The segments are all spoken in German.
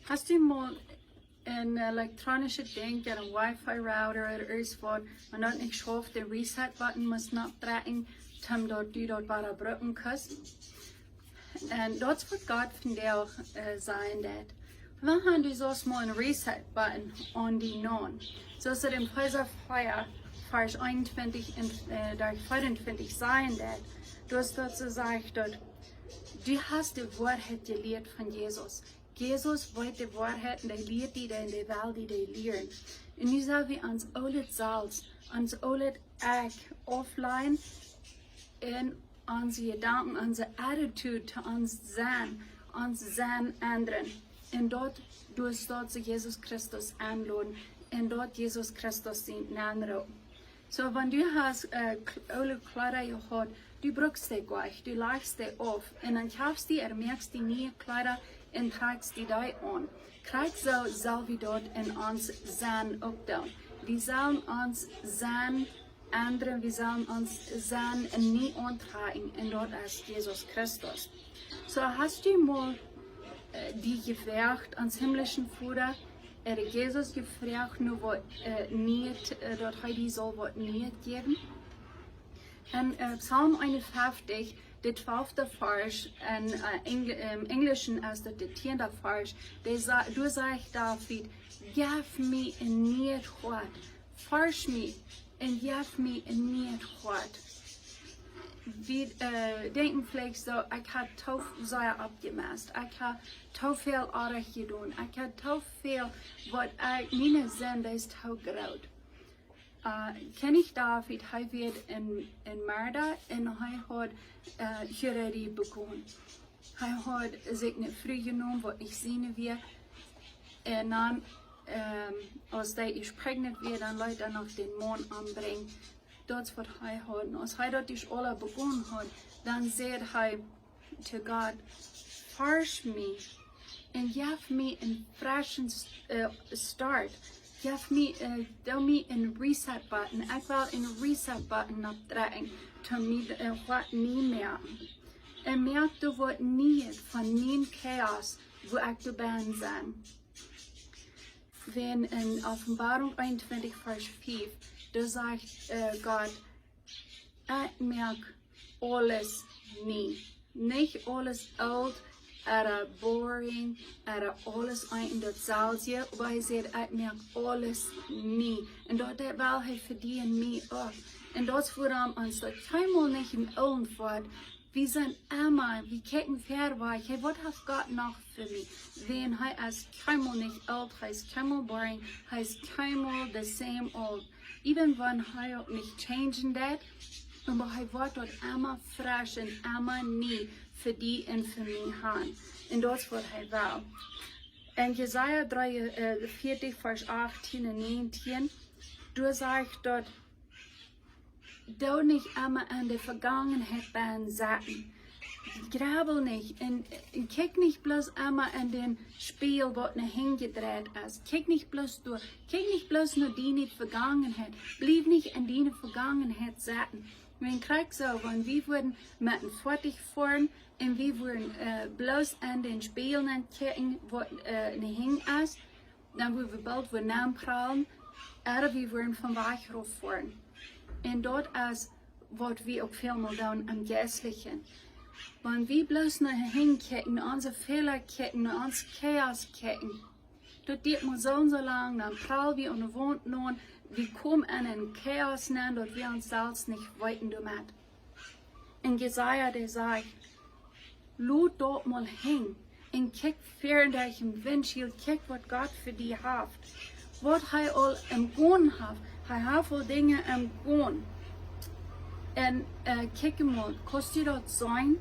Hast du mal een elektronische ding, een wifi-router oder irgendwas, man dat nicht schafft, den Reset-Button muss nachdrücken, um dort bare brücken kannst. Und das wird Gott von dir sein, dat. Wir haben du so mal einen Reset-Button an die Non. So ist es im Feuer, Vers 21 und 24 sein, dat. Du hast dort gesagt, dort, du hast die Wahrheit gelehrt von Jesus. Jesus wollte die Wahrheit und die lehrt die in der Welt, die lehren. Und nu sollen wir uns alle Salz, uns alle Eck offline in unsere Gedanken, unsere Attitude zu uns sein ändern. Und dort, durch dort Jesus Christus anladen, und dort Jesus Christus den Namen. So, wenn du hast alle Kleider gehabt, du brauchst die gleich, du legst die auf, und dann kaufst die, merkst die neue Kleider, und trägst die da an. Krieg soll wir dort in uns sein aufbauen. Wir sollen uns sein ändern, wir sollen uns sein nie antragen, und dort als Jesus Christus. So hast du mal die gefragt ans himmlischen Vater, Jesus gefragt, nur was nicht, dort heute soll was nicht geben. Und Psalm 51, der 12. Vers, im Englischen als der 10. Vers, du sagst David, gib mir ein neues Hart, forsch mich und gib mir ein neues Hart. Wir denken vielleicht so, ich habe zu sehr abgemacht, ich habe zu viel Arbeit getan, ich habe zu viel, was ich nicht sehen, das ist zu groß. Ken ich David, hij werd in Mörder en hij had gereden begonnen. Hij had zich niet vrij genomen wat ik zien wil. En dan, als hij is pregnant werd, dan laat hij nog den man aanbrengen. Dat is wat hij had. En als hij dat dus alle begonnen had, dan zei hij to God, forsch me en geef me een frischen start. Geef me een reset button. Ik wil een reset button opdrukken, om wat niet merken. En merk du wat niet van mijn chaos, waar ik ben zijn. Wenn in Offenbarung 21, Vers 5, da sagt Gott, ich merke alles nie. Nicht alles alt, oder boring, oder alles in dat zaaltje, aber hij zegt, ik merk alles nie. En dat wil hij verdienen mij ook. En dat is waarom ons dat helemaal niet in ogen wordt. Wir sind immer, wir kijken ver weg. Hey, wat heeft God nog voor mij? Wenn hij is helemaal niet oud, hij is helemaal boring, hij is helemaal the same old. Even wenn hij ook niet changen dat, aber hij wordt dat immer fresh en immer nie für die und für mich haben. Und das wird er will. In Jesaja 43, Vers 18 und 19, du sagst dort, du nicht immer an der Vergangenheit beim Sachen. Grabel nicht und kick nicht bloß immer in den Spiel, was nicht hingedreht ist. Kick nicht bloß durch, kick nicht bloß nur die Vergangenheit. Blieb nicht in die Vergangenheit satten. Wenn Krieg so, wenn wir würden mit dem 40 fahren und wir würden bloß an den Spielen kicken, was nicht hing ist, dann würden wir bald wieder Namen prallen, oder wir würden von Weichruf fahren. Und dort ist, was wir auch viel mal tun am Geistlichen. Wenn wir bloß noch hinkicken, unsere Fehler kicken, unser Chaos kicken, das geht mal so und so lang, dann prallen wir und wohnt nun, wir kommen in ein Chaos hinein, dort wir uns selbst nicht weiten damit. Und Jesaja, der sagt, lud dort mal hin und kick fern durch im Windschild, kick, was Gott für die hat. Was er all im Gehen hat, er hat all Dinge im Gehen. Und kick mal, kannst du dort sein?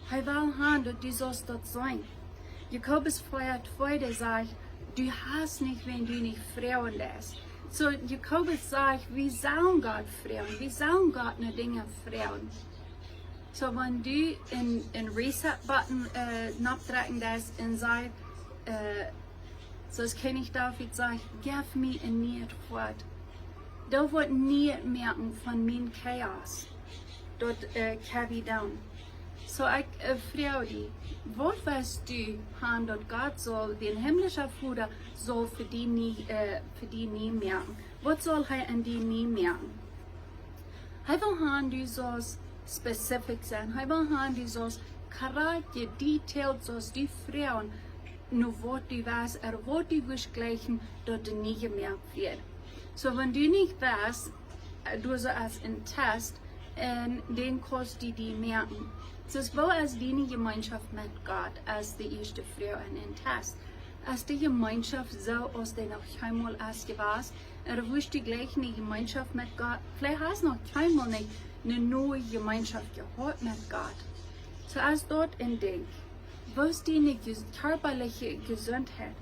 Er will haben, dass du sollst dort sein. Jakobus 4,2, der sagt, du hast nicht, wenn du nicht Frauen lässt. So, Jakobus sagt, wir sollen Gott frauen, wir sollen Gott eine Dinge frauen. So, wenn du in Reset-Button nachdrücken lässt und sagst, so das kann ich David sagen, gib mir ein neues Wort. Da wird nie merken von meinem Chaos. Dort kann ich down. So ich frage dich, was weißt du, Han, dass Gott soll, den himmlischen Vater soll für die nie merken? Was soll er an die nie merken? Er will Han, du sollst specific sein. Er will Han, du sollst Charakter, detailed, sollst du fragen, nur was du weißt, was du willst gleichen, dass du nie gemerkt wird. So, wenn du nicht weißt, du so als ein Test, den kannst du die merken. So, es war als die Gemeinschaft mit Gott, als die erste Frau in den Test. Als die Gemeinschaft so, als die noch einmal als gewesen, wusste gleich eine Gemeinschaft mit Gott. Vielleicht hast du noch einmal nicht eine neue Gemeinschaft gehabt mit Gott. So, als dort ein Ding, wo ist die körperliche Gesundheit?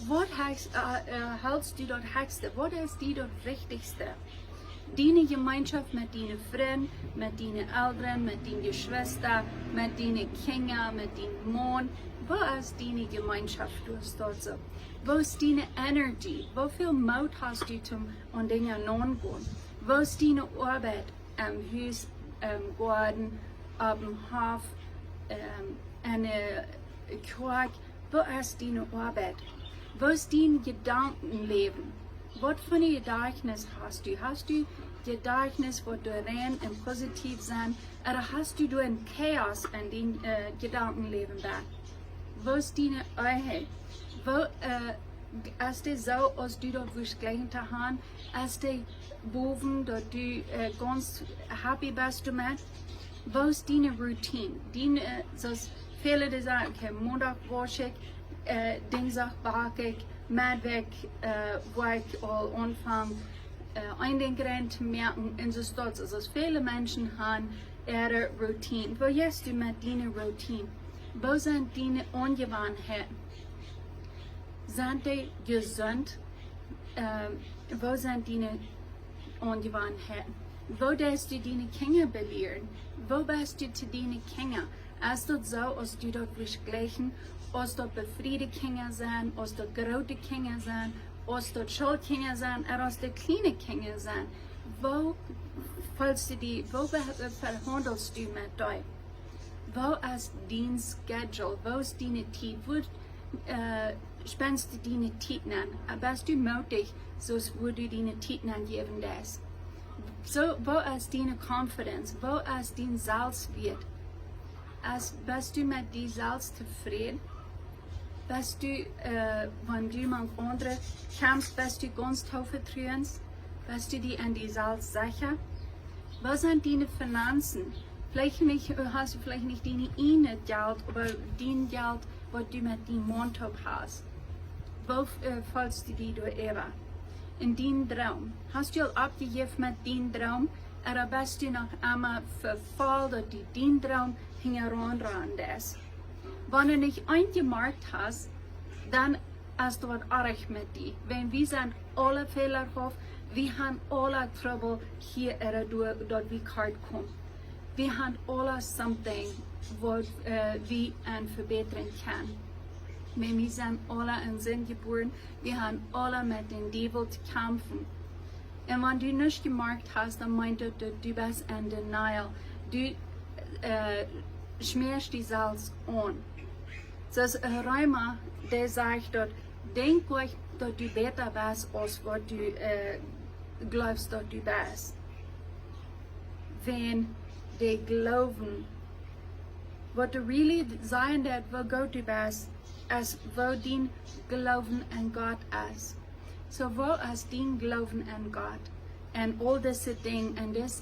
Was hältst du dort höchste? Was ist die dort wichtigste? Deine Gemeinschaft mit deinen Freunden, mit deinen Eltern, mit deinen Geschwistern, mit deinen Kindern, mit deinem Mann. Wo ist deine Gemeinschaft? Du hast dort so. Wo ist deine Energie? Wie viel Mut hast du an Dinge nachgehen? Wo ist deine Arbeit am Haus, am Garten, auf dem Hof, an der Kirche? Wo ist deine Arbeit? Wo ist dein Gedankenleben? Was für ein Gedächtnis hast du? Hast du Gedächtnis, wo du rein und positiv sein? Oder hast du ein Chaos in dein Gedankenleben da? Wo ist deine Ehe? Wo ist es so, als du dort wirst gleich haben, als die Boven, dort du ganz happy bist damit? Wo ist deine Routine? So viele, die sagen, okay, Montag wasche ich, Dienstag backe ich, Mittwoch, wo ich anfange, eindenken zu merken, und so stolz. Also viele Menschen haben ihre Routine. Wo gehst du mit deiner Routine? Wo sind deine Angewohnheiten? Sind die gesund? Wo sind deine Angewohnheiten? Wo darfst du deine Kinder belehren? Wo bist du zu deinen Kindern? Ist das so, als du dort wirst gleichen, als dort befriedigte Kinder sind, als dort große Kinder sind, als dort Schulkinder sind, oder als dort kleine Kinder sind? Wo verhandelst du mit euch? Wo ist dein Schedule? Wo ist deine Zeit? Wo spendest du deine Zeit an? Bist du mutig, so wo du deine Zeit angeben darfst? So, wo ist deine Confidence? Wo ist dein Salzwert? Bist du mit dir selbst zufrieden? Bist du, wenn du mit anderen kämpfst, bist du ganz vertrauen? Bist du dir an die Salz sicher? Was sind deine Finanzen? Hast du vielleicht nicht deine eigene Geld, aber dein Geld, was du mit deinem Mund hast. Wo fällst du dir über? In deinem Traum. Hast du abgegeben mit deinem Traum? Oder bist du noch einmal verfallen, dass du deinen Traum heranrennen ist? Wenn du nicht eingemerkt hast, dann ist dort arg mit dir. Wenn wir sind alle fehlerhaft, wir haben alle Trouble hier oder dort wie kalt kommen. Wir haben alle something, was wir verbessern können. Wenn wir sind alle in Sinn geboren, wir haben alle mit dem Teufel zu kämpfen. Und wenn du nicht gemerkt hast, dann meint du, du bist in Denial. Du schmierst die Salz an. Das ist ein Römer, der sagt dort, denk euch, dass du besser bist, als was du glaubst, dass du bist. Wenn die glauben, was du really sein wird, wo Gott du bist, ist, wo dein Glauben an Gott ist. So, wo ist dein Glauben an Gott? Und all diese Dinge, und das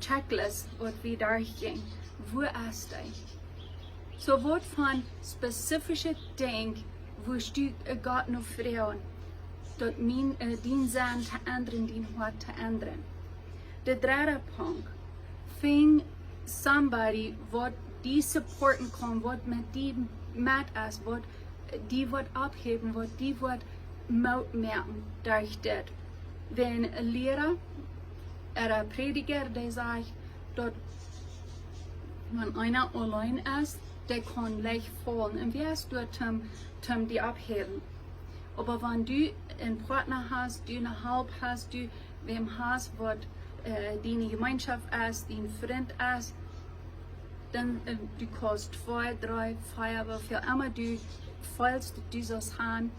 Checklist, was wir durchgehen, wo ist das? So, was von spezifischen Dingen, wo du Gott noch fragen, dass dein Sein zu ändern, dein Hort zu ändern. Der dritte Punkt, find somebody, was die supporten kann, was mit dir mit ist, was die wird abheben, was die wird Mut merken durch das. Wenn ein Lehrer oder ein Prediger, der sagt, dass wenn einer allein ist, der kann leicht fallen. Und wie hast du zum die abheben? Aber wenn du einen Partner hast, du eine Halb hast, du wem hast, was deine Gemeinschaft ist, dein Freund ist, dann du kannst 2, 3, 5, aber für immer du fällst dieses Hahn,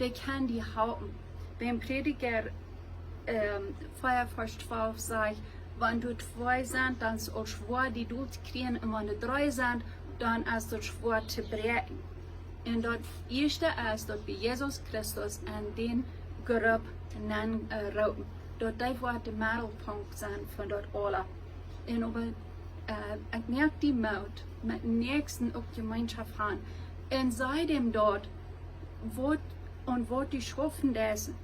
der kann die halten. Beim Prediger 5, Vers 12 sagt, wenn du 2 sind, dann ist es schwer, die du kriegen, und wenn du 3 sind, dann ist es schwer zu brechen. Und das erste ist, dass wir Jesus Christus an den Grab rauben. Dat die wordt de middelpunt zijn van dat alle. En op ik merk die moed met nächsten op gemeenschap gaan. En seitdem dort, wat die schoffen dessen.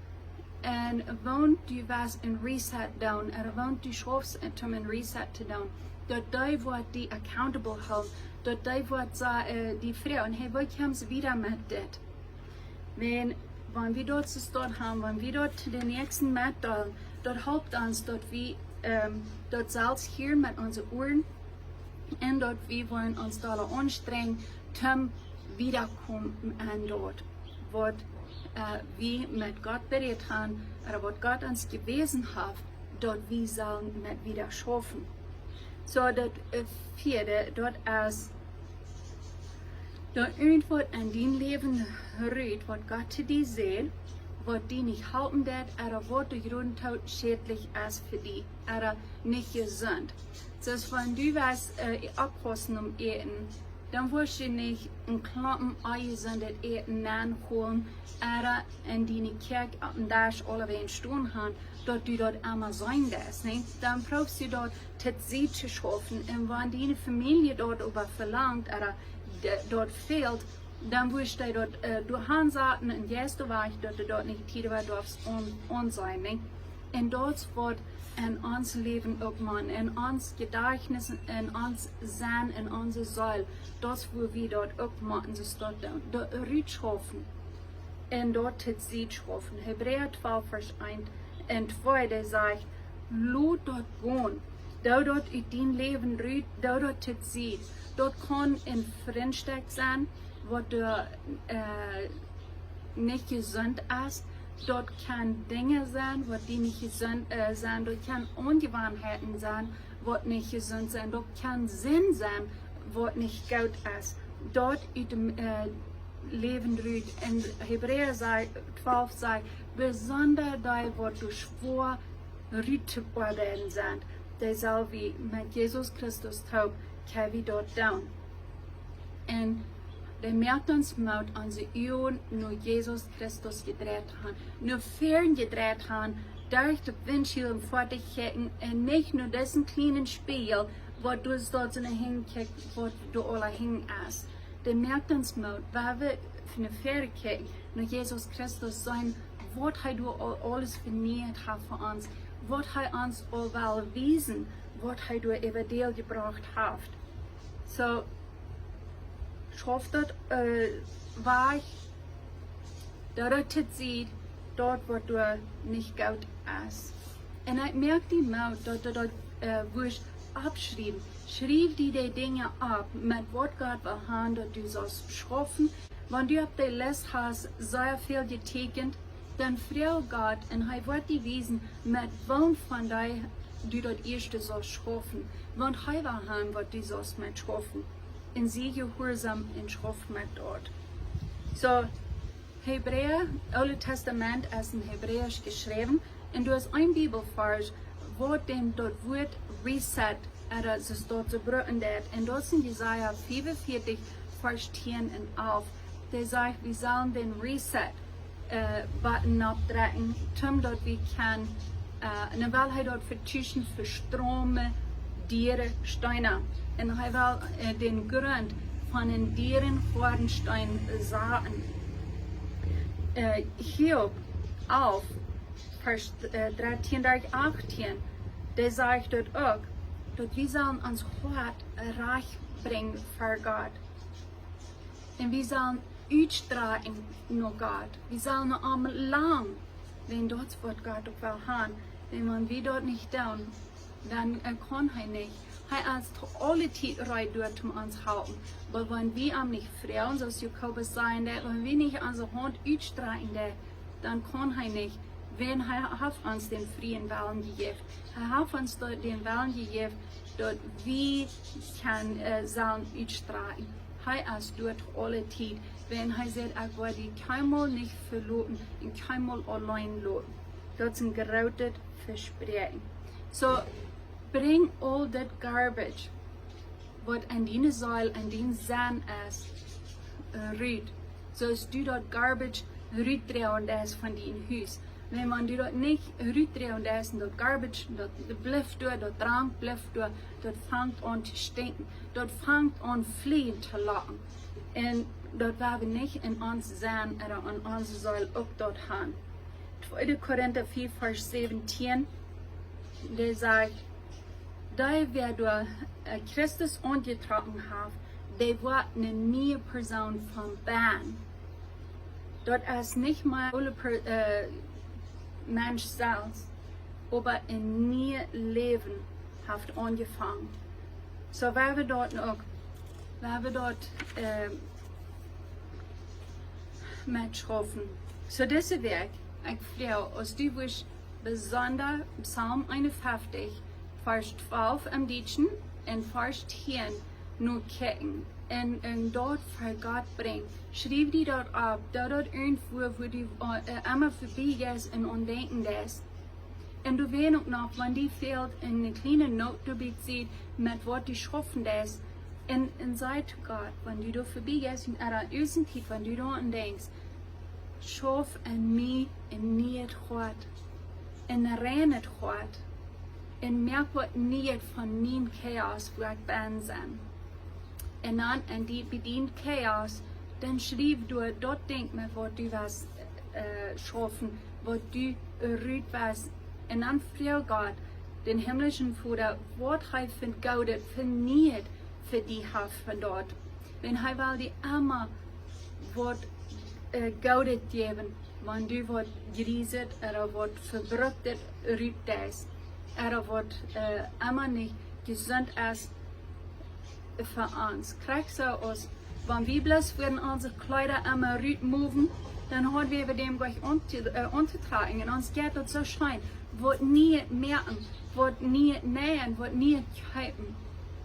En woont die was een reset doen. En woont die schofs om een reset te doen. Dat die wordt die accountable houden. Dat die wordt die vrouw. En hey, wat komt wieder met dit? Wenn wir dort zu stehen haben, wenn wir dort den nächsten Mat dort helpt uns, dort wir dort selbst hier mit unseren Ohren und dort wir wollen uns da anstrengen, zum wiederkommen an dort, was wir mit Gott berät haben, oder was Gott uns gewesen hat, dort wir sollen mit wieder schaffen. So, das vierte, dort ist dat irgendwas in dein Leben rührt, was Gott zu dir sagt, was die nicht halten wird, oder was durch Grundtod schädlich ist für die, oder nicht gesund. Das wenn du was abkosten Eten, dann wirst du nicht ein Klumpen eingesundet Eten nachholen, oder in deine Kirche ab und da alle wen stehen haben, dort du dort einmal sein wirst. Dann brauchst du dort sie zu schaffen, und wenn deine Familie dort über verlangt, oder dort fehlt, dann wirst du dort durch Handsaten und jetzt weißt du, dass du dort nicht hier darfst und sein. Nicht? Und dort wird in uns Leben auch man, in uns Gedächtnis, in uns Sein, in unsere Seele, das wo wir dort auch machen, das dort rütschaffen. Und dort hat sie schaffen. Hebräer 12, Vers 1 und 2, der sagt, lot dort gehen, da dort in dein Leben rüht, da dort hat sie. Dort kann ein Fremdsteck sein, wo du nicht gesund ist. Dort kann Dinge sein, wo die nicht gesund sind. Dort kann Ungewohnheiten sein, wo nicht gesund sind. Dort kann Sinn sein, wo nicht gut ist. Dort in dem Leben rührt. In Hebräer 12 sagt, besonders da, wo du schwor rütbar werden sind. Der soll wie mit Jesus Christus taub, kann wir dort down. Und der merkt uns Mut, unsere Ohren nur Jesus Christus gedreht haben, nur fern gedreht haben, durch die Windschild vor dich kicken und nicht nur diesen kleinen Spiegel, wo du dort hinkickst, wo du alle hin hast. Der merkt uns Mut, weil wir für eine Fähre kicken, nur Jesus Christus sein, was du alles verniert hat für uns, was uns all wiesen, was du über dir gebracht hast. So, schafft das weich, dort sieht, dort wo du nicht gut ist. Und ich merke die Mut, dass du dort wirst abschreiben. Schreib die Dinge ab, mit was Gott will haben, dass du sollst schaffen. Wenn du auf der Liste hast, sehr viel getekent, dann freu Gott und er wird dir wiesen, mit wem von dir du dort erste sollst schaffen. Want er will haben, was du sollst mit schaffen. Und sie gehorsam in Schrift mit dort. So, Hebräer, Alte Testament ist in Hebräisch geschrieben, und du hast ein Bibelvers, wo dem dort wird Reset, oder es dort zu brüten wird. Und dort sind Jesaja 45, Vers 10 und 11. Der sagt, wir sollen den Reset-Button abdrücken, um dort wir können, und weil er dort vertuschen für Strome, Dieren, Steine. Und er will den Grund von den Dieren, Hornstein sagen. Hiob auf, Vers 13, 18, der sagt dort auch, dass wir sollen uns Hort reich bringen für Gott. Und wir sollen uitstragen nur Gott. Wir sollen nur einmal lang, wenn dort wird Gott auch will haben. Denn wenn wir dort nicht tun, dann kann er nicht. Er ist alle Zeit dort um uns halten. Aber wenn wir am nicht freuen, so Jakobus sagen, wenn wir nicht unsere Hand uitstrecken, dann kann er nicht wenn er uns den freien Willen gegeben. Er hat uns den Willen gegeben, dass wir sollen uitstrahlen. Er ist dort alle Zeit. Wenn er sagt, ich werde die keinmal nicht verloren und keinmal allein lassen. Das ist ein großes Versprechen. So, bring all that garbage, was an deine Säule, an den Sand ist, rüht. So ist du dort garbage rütdrehen ist von deinem Haus. Wenn man du dort nicht rütdrehen ist, dort garbage, dort bleibt dort Drang bleibt dort fängt an zu stinken, dort fängt an fliehen zu lachen. Und dort werden wir nicht in uns sein oder an uns Säule auch dort haben. 2. Korinther 4, Vers 17, der sagt, da wir durch Christus angetragen haben, der war eine neue Person vom Band. Dort ist nicht mal Mensch selbst, aber ein neues Leben hat angefangen. So werden wir dort mitschaffen. So diese Weg, ich frage, als du willst, besonders Psalm 51, Vers 12 am Deutschen und Vers 10 nur kicken und dort für Gott bringen. Schreib die dort ab, dort irgendwo, wo du einmal vorbeigehst und undenken lässt. Und du weißt auch noch, wenn die fehlt, in eine kleine Note sieht, mit was du schaffen lässt. Und sei zu Gott, wenn du da vorbeigehst in einer Zeit, wenn du da denkst, schaff an mich in nicht Gott, in reinen Gott, und merk was nicht von meinem Chaos, wo ich bin. Und dann, in die bedient Chaos, dann schreib du dort denk mit, was du was schaffen, was du rüht was. Und dann frag Gott, den himmlischen Vater, was er findet Gott verniert für die Haft von dort. Wenn er will die immer was Gott geben, wenn du was grieset oder was verbrückt rüht ist, oder was immer nicht gesund ist für uns. Kriegst du aus, wenn wir bloß werden unsere Kleider immer rüt moven, dann haben wir dem gleich untertragen und uns geht das so schein, was nie merken, was nie nähen, was nie halten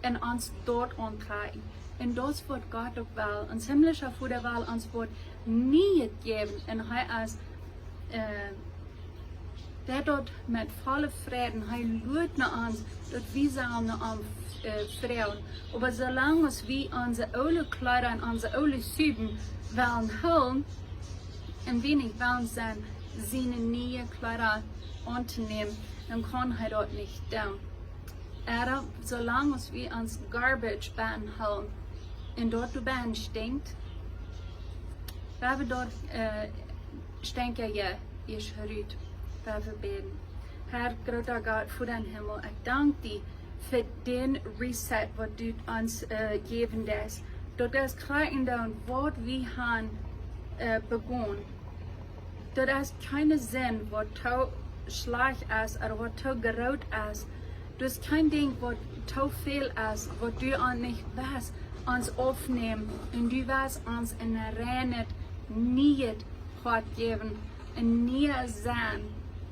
und uns dort antragen. Und das wird Gott auch will, uns himmlischer Vater will uns wird nie geben und er ist der dort mit voller Frieden, er lügt nach uns, dass wir sollen nach Frauen. Aber solange wir unsere alte Kleider und unsere alte Süden wollen holen, und wir nicht wollen sein, seine neue Kleider anzunehmen, dann kann er dort nicht tun. Aber solange wir uns Garbage holen, und dort du Bahn stinkt, weil wir dort stinken ja, ist rüht. Wir beten. Herr, großer Gott, für den Himmel, ich danke dir für den Reset, was du uns geben lässt. Dort das Kriegen und was wir haben begonnen. Dort ist kein Sinn, was zu schlecht ist oder was zu gerot ist. Das ist kein Ding, was zu viel ist, was du uns nicht weißt, uns aufnehmen. Und du wirst uns in der Reine nie Gott geben, und nie sein.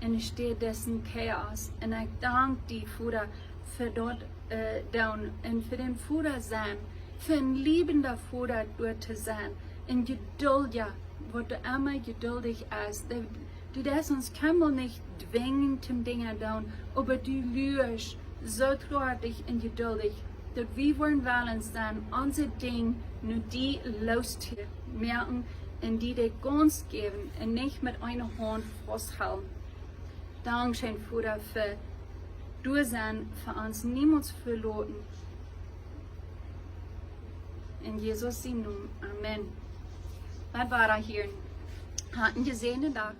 Und ich stehe dessen Chaos. Und ich danke dir, Vater, für dort down und für den Vater sein, für ein liebender Vater dort zu sein. Und Geduld, ja, wo du immer geduldig bist. Du darfst uns keinmal nicht zwingen zum Dinge tun, aber du lügst so traurig und geduldig, dass wir wollen sein, unser Ding nur die loszumerken und die dir ganz geben und nicht mit einer Hand festhalten. Dankeschön, Vater, für du sein, für uns niemals verloren. In Jesus' Namen. Amen. Bye bye hier. Hatten gesehenen Tag.